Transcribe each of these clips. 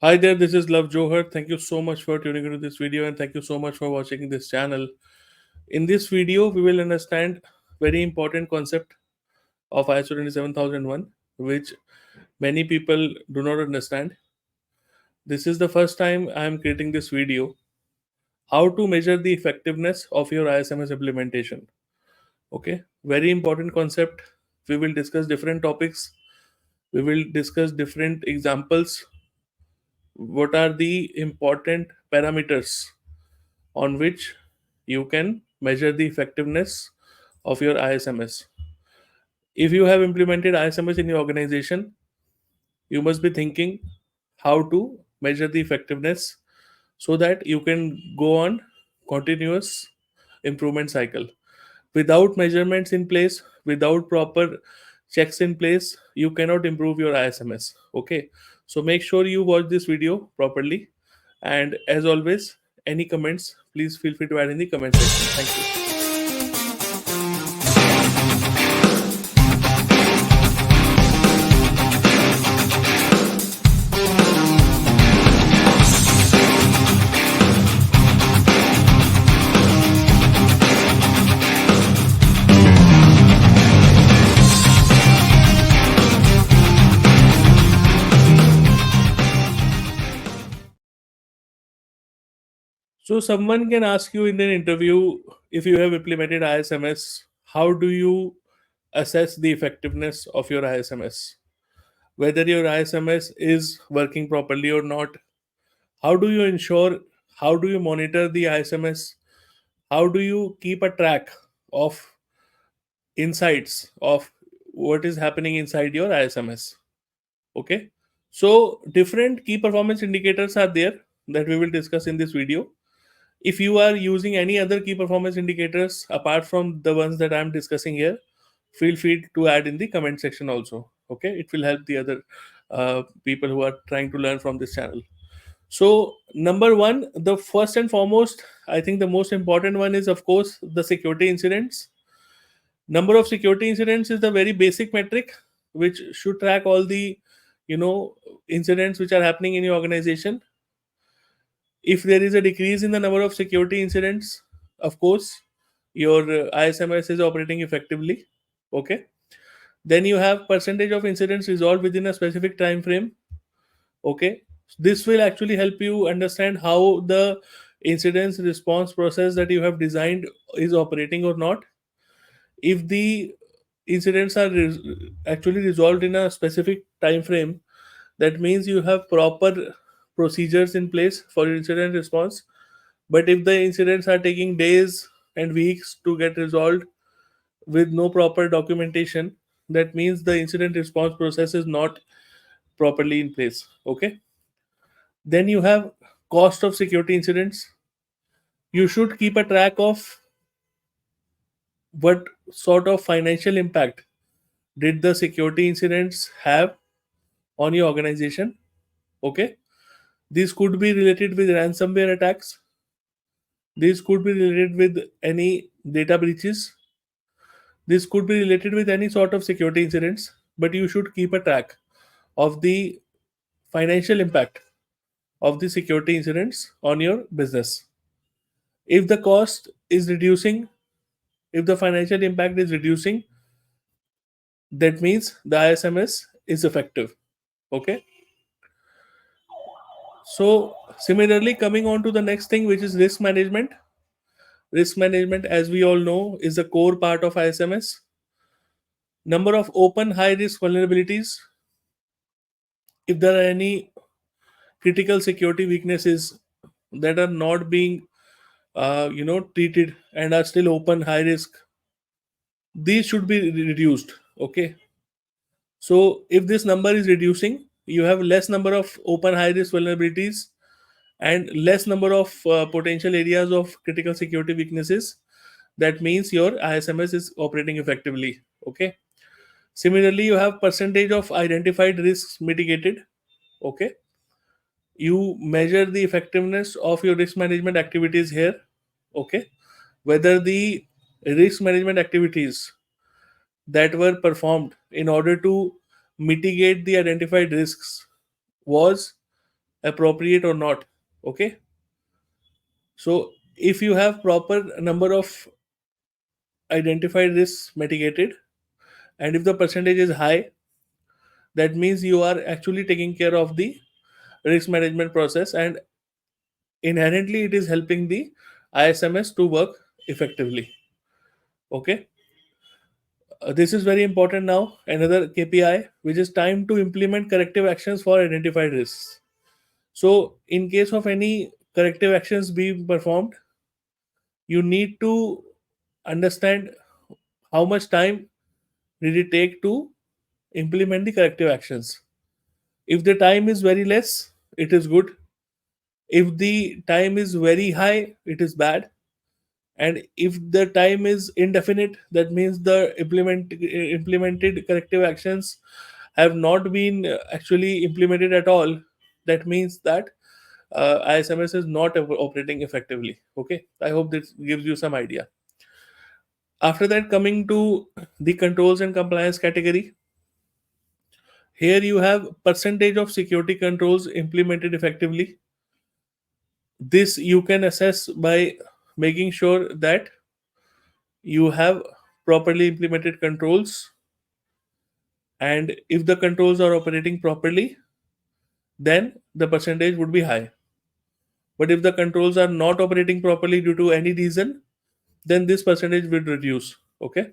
Hi there, this is Love Johar. Thank you so much for tuning into this video and thank you so much for watching this channel. In this video, we will understand very important concept of ISO 27001, which many people do not understand. This is the first time I am creating this video. How to measure the effectiveness of your ISMS implementation. Okay, very important concept. We will discuss different topics. We will discuss different examples. What are the important parameters on which you can measure the effectiveness of your ISMS. If you have implemented ISMS in your organization, you must be thinking how to measure the effectiveness so that you can go on continuous improvement cycle. Without measurements in place, without proper checks in place, you cannot improve your ISMS. Okay, so make sure you watch this video properly, and as always, any comments, please feel free to add in the comment section. Thank you. So someone can ask you in an interview, if you have implemented ISMS, how do you assess the effectiveness of your ISMS? Whether your ISMS is working properly or not. How do you ensure, how do you monitor the ISMS? How do you keep a track of insights of what is happening inside your ISMS? Okay. So different key performance indicators are there that we will discuss in this video. If you are using any other key performance indicators apart from the ones that I'm discussing here, feel free to add in the comment section also. Okay, it will help the other people who are trying to learn from this channel. So number one, the first and foremost, I think the most important one is of course the security incidents. Number of security incidents is the very basic metric which should track all the you know incidents which are happening in your organization. If there is a decrease in the number of security incidents, of course your ISMS is operating effectively. Okay, then you have percentage of incidents resolved within a specific time frame. Okay, this will actually help you understand how the incidents response process that you have designed is operating or not. If the incidents are actually resolved in a specific time frame, that means you have proper procedures in place for incident response. But if the incidents are taking days and weeks to get resolved with no proper documentation, that means the incident response process is not properly in place. Okay, then you have cost of security incidents. You should keep a track of what sort of financial impact did the security incidents have on your organization. Okay, these could be related with ransomware attacks, these could be related with any data breaches, this could be related with any sort of security incidents, but you should keep a track of the financial impact of the security incidents on your business. If the cost is reducing, if the financial impact is reducing, that means the ISMS is effective. Okay, so similarly, coming on to the next thing, which is risk management. Risk management, as we all know, is a core part of ISMS. Number of open high risk vulnerabilities. If there are any critical security weaknesses that are not being treated and are still open high risk, these should be reduced. Okay, so if this number is reducing, you have less number of open high risk vulnerabilities and less number of potential areas of critical security weaknesses. That means your ISMS is operating effectively. Okay, similarly, you have percentage of identified risks mitigated. Okay, you measure the effectiveness of your risk management activities here. Okay, whether the risk management activities that were performed in order to mitigate the identified risks was appropriate or not. Okay, so if you have proper number of identified risks mitigated, and if the percentage is high, that means you are actually taking care of the risk management process, and inherently it is helping the ISMS to work effectively. Okay, this is very important. Now another KPI, which is time to implement corrective actions for identified risks. So in case of any corrective actions being performed, you need to understand how much time did it take to implement the corrective actions. If the time is very less, it is good. If the time is very high, it is bad. And if the time is indefinite, that means the implemented corrective actions have not been actually implemented at all. That means that ISMS is not operating effectively. Okay, I hope this gives you some idea. After that, coming to the controls and compliance category, here you have percentage of security controls implemented effectively. This you can assess by making sure that you have properly implemented controls, and if the controls are operating properly, then the percentage would be high. But if the controls are not operating properly due to any reason, then this percentage will reduce. Okay,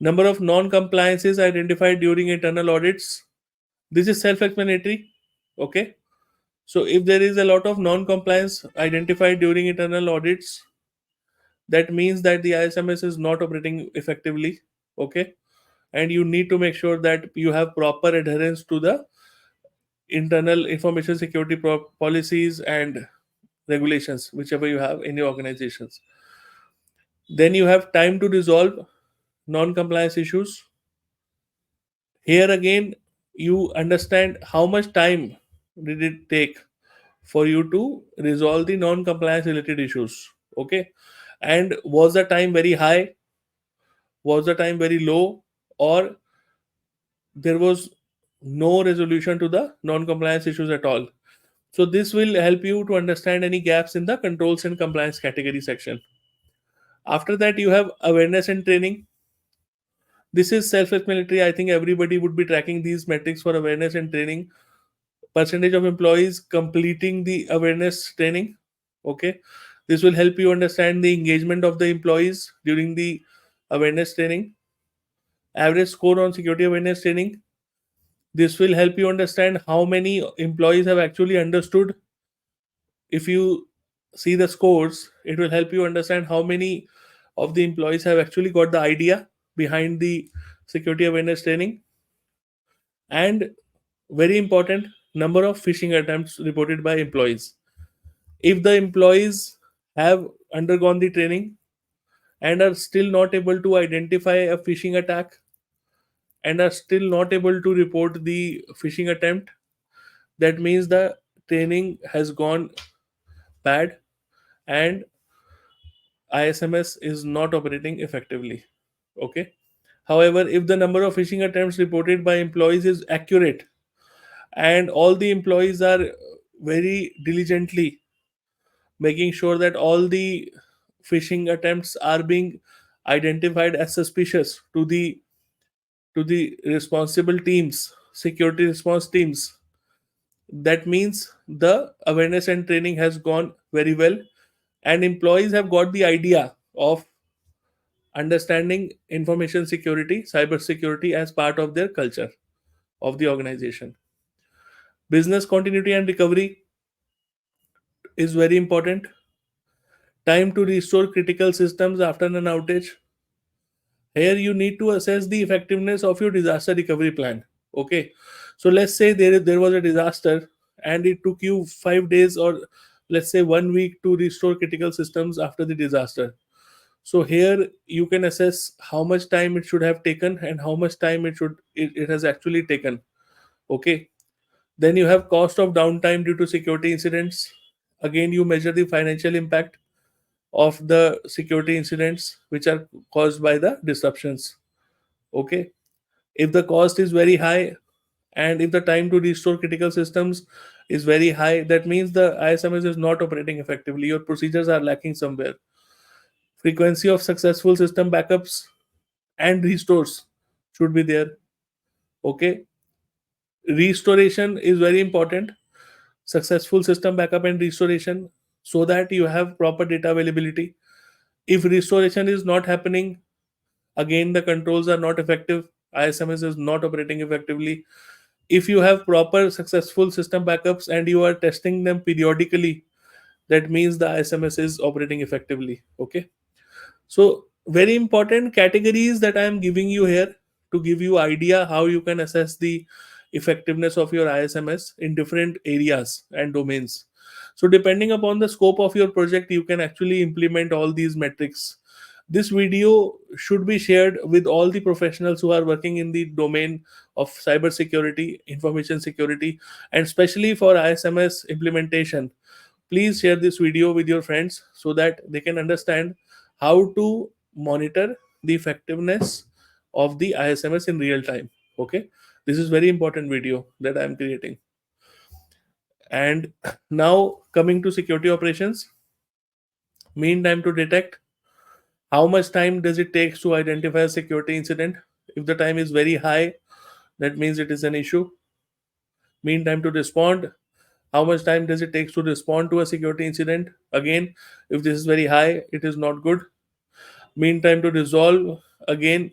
number of non compliances identified during internal audits, this is self explanatory. Okay, so if there is a lot of non compliance identified during internal audits, that means that the ISMS is not operating effectively. Okay, and you need to make sure that you have proper adherence to the internal information security policies and regulations, whichever you have in your organizations. Then you have time to resolve non compliance issues. Here again, you understand how much time did it take for you to resolve the non compliance related issues. Okay, and was the time very high, was the time very low, or there was no resolution to the non compliance issues at all. So this will help you to understand any gaps in the controls and compliance category section. After that, you have awareness and training. This is self-explanatory. I think everybody would be tracking these metrics for awareness and training. Percentage of employees completing the awareness training. Okay, this will help you understand the engagement of the employees during the awareness training. Average score on security awareness training. This will help you understand how many employees have actually understood. If you see the scores, it will help you understand how many of the employees have actually got the idea behind the security awareness training. And very important, number of phishing attempts reported by employees. If the employees have undergone the training and are still not able to identify a phishing attack and are still not able to report the phishing attempt, that means the training has gone bad and ISMS is not operating effectively. Okay. However, if the number of phishing attempts reported by employees is accurate and all the employees are very diligently making sure that all the phishing attempts are being identified as suspicious to the responsible teams, security response teams, that means the awareness and training has gone very well, and employees have got the idea of understanding information security, cyber security as part of their culture of the organization. Business continuity and recovery is very important. Time to restore critical systems after an outage. Here you need to assess the effectiveness of your disaster recovery plan. Okay, so let's say there was a disaster and it took you 5 days or let's say 1 week to restore critical systems after the disaster. So here you can assess how much time it should have taken and how much time it has actually taken. Okay, then you have cost of downtime due to security incidents. Again, you measure the financial impact of the security incidents which are caused by the disruptions. Okay, if the cost is very high and if the time to restore critical systems is very high, that means the ISMS is not operating effectively. Your procedures are lacking somewhere. Frequency of successful system backups and restores should be there. Okay, restoration is very important. Successful system backup and restoration, so that you have proper data availability. If restoration is not happening, again the controls are not effective. ISMS is not operating effectively. If you have proper successful system backups and you are testing them periodically, that means the ISMS is operating effectively. Okay, so very important categories that I am giving you here to give you idea how you can assess the effectiveness of your ISMS in different areas and domains. So depending upon the scope of your project, you can actually implement all these metrics. This video should be shared with all the professionals who are working in the domain of cyber security, information security, and especially for ISMS implementation. Please share this video with your friends so that they can understand how to monitor the effectiveness of the ISMS in real time. Okay, this is very important video that I am creating. And now coming to security operations, mean time to detect. How much time does it take to identify a security incident? If the time is very high, that means it is an issue. Mean time to respond. How much time does it take to respond to a security incident? Again, if this is very high, it is not good. Mean time to resolve. Again,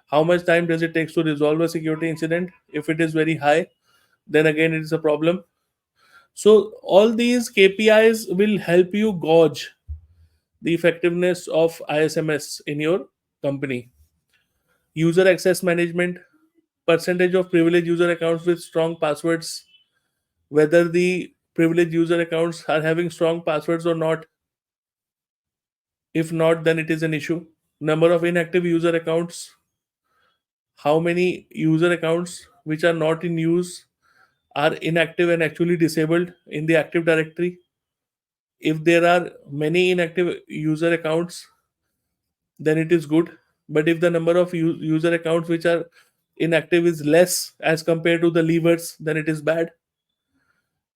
how much time does it take to resolve a security incident? If it is very high, then again it is a problem. So all these KPIs will help you gauge the effectiveness of ISMS in your company. User access management, percentage of privileged user accounts with strong passwords, whether the privileged user accounts are having strong passwords or not. If not, then it is an issue. Number of inactive user accounts, how many user accounts which are not in use are inactive and actually disabled in the active directory. If there are many inactive user accounts, then it is good. But if the number of user accounts which are inactive is less as compared to the levers, then it is bad.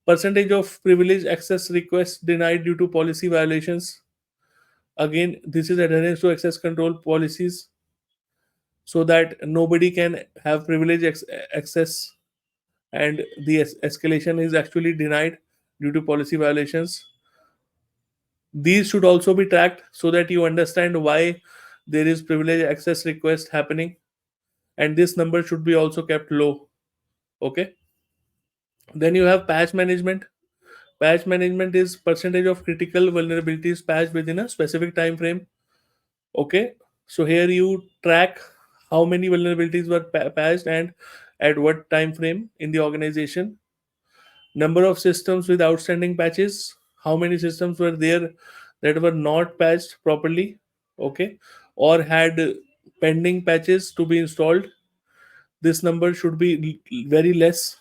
Percentage of privileged access requests denied due to policy violations. Again, this is adherence to access control policies, so that nobody can have privileged access, and the escalation is actually denied due to policy violations. These should also be tracked so that you understand why there is privileged access request happening, and this number should be also kept low. Okay, then you have patch management. Patch management is percentage of critical vulnerabilities patched within a specific time frame. Okay, so here you track how many vulnerabilities were patched and at what time frame in the organization. Number of systems with outstanding patches, how many systems were there that were not patched properly, okay, or had pending patches to be installed. This number should be very less,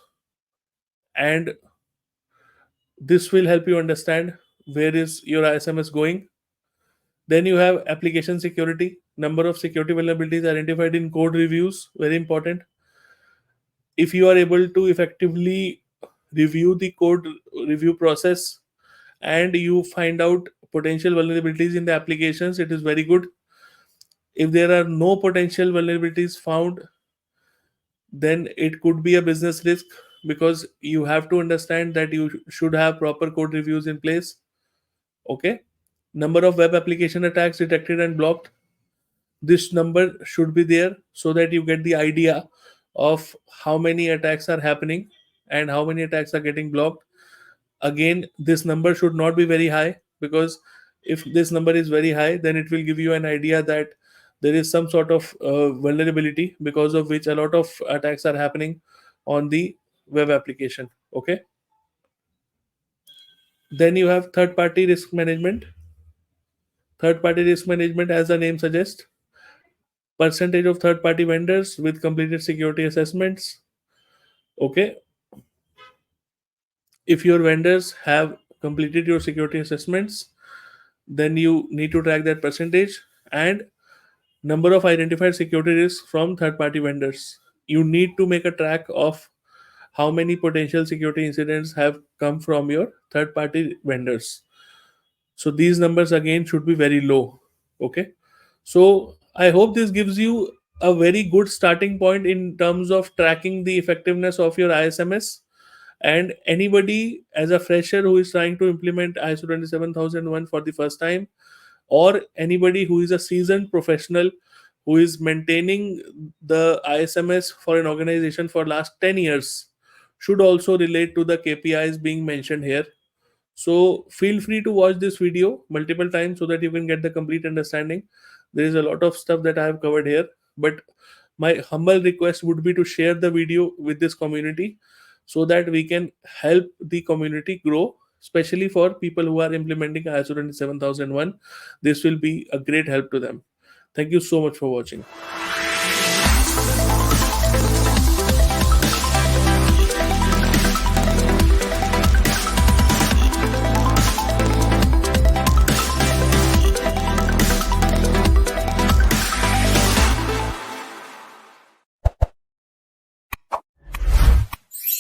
and this will help you understand where is your ISMS going. Then you have application security, number of security vulnerabilities identified in code reviews, very important. If you are able to effectively review the code review process and you find out potential vulnerabilities in the applications, it is very good. If there are no potential vulnerabilities found, then it could be a business risk, because you have to understand that you should have proper code reviews in place. Okay, number of web application attacks detected and blocked, this number should be there so that you get the idea of how many attacks are happening and how many attacks are getting blocked. Again, this number should not be very high, because if this number is very high, then it will give you an idea that there is some sort of vulnerability because of which a lot of attacks are happening on the web application. Okay, then you have third party risk management. Third party risk management, as the name suggests, percentage of third party vendors with completed security assessments. Okay, if your vendors have completed your security assessments, then you need to track that percentage. And number of identified security risks from third party vendors, you need to make a track of how many potential security incidents have come from your third party vendors. So these numbers again should be very low. Okay, so I hope this gives you a very good starting point in terms of tracking the effectiveness of your ISMS. And anybody as a fresher who is trying to implement ISO 27001 for the first time, or anybody who is a seasoned professional who is maintaining the ISMS for an organization for last 10 years, should also relate to the KPIs being mentioned here. So feel free to watch this video multiple times so that you can get the complete understanding. There is a lot of stuff that I have covered here, but my humble request would be to share the video with this community so that we can help the community grow, especially for people who are implementing ISO 27001. This will be a great help to them. Thank you so much for watching.